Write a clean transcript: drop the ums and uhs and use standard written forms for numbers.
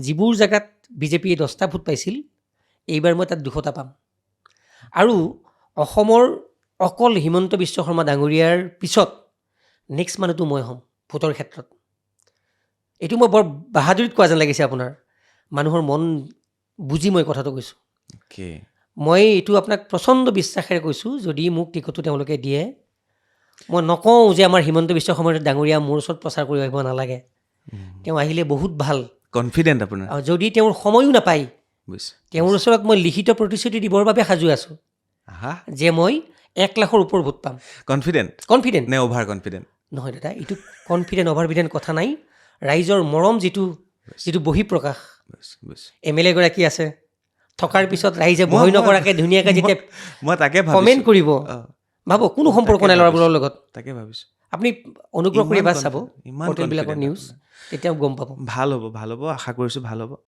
যিবোৰ জেগাত বিজেপিয়ে 10টা ভোট পাইছিল এইবাৰ মই তাত 200টা পাম আৰু অসমৰ অকল হিমন্ত বিশ্ব শৰ্মা ডাঙৰীয়াৰ পিছত নেক্সট মানুহটো মই হ'ম ভোটৰ ক্ষেত্ৰত এইটো মই বৰ বাহাদুৰিত কোৱা যেন লাগিছে আপোনাৰ মানুহৰ মন বুজি মই কথাটো কৈছোঁ Okay. মই এইটো আপোনাক প্ৰচণ্ড বিশ্বাসেৰে কৈছোঁ যদি মোক টিকটটো তেওঁলোকে দিয়ে মই নকওঁ যে আমাৰ হিমন্ত বিশ্ব শৰ্মা ডাঙৰীয়া মোৰ ওচৰত প্ৰচাৰ কৰি আহিব নালাগে তেওঁ আহিলে বহুত ভাল Confident আপোনাৰ আৰু যদি তেওঁৰ সময়ো নাপায় বুজিছোঁ তেওঁৰ ওচৰত মই লিখিত প্ৰতিশ্ৰুতি দিবৰ বাবে সাজু আছোঁ আহা যে মই 1 লাখৰ ওপৰ ভোট পাম কনফিডেণ্ট কনফিডেণ্ট নে অভাৰ কনফিডেণ্ট নহয় দাদা এইটো কনফিডেণ্ট অভাৰভিডেণ্ট কথা নাই ৰাইজৰ মৰম যিটো বহিঃপ্ৰকাশ বুজিছোঁ MLA গৰাকী আছে থকাৰ পিছত ৰাইজে ভয় নকৰাকৈ ধুনীয়াকৈ যেতিয়া মই তাকে কমেণ্ট ভাবিছোঁ কৰিব অঁ, ভাবক কোনো সম্পৰ্ক নাই ল'ৰাবোৰৰ লগত তাকে ভাবিছোঁ আপুনি অনুগ্ৰহ কৰি ইমান এবাৰ চাব confident, ইমান পৰ্টেলবিলাকৰ confident নিউজ আপোনাৰ। তেতিয়া গম পাব ভাল হ'ব আশা কৰিছোঁ ভাল হ'ব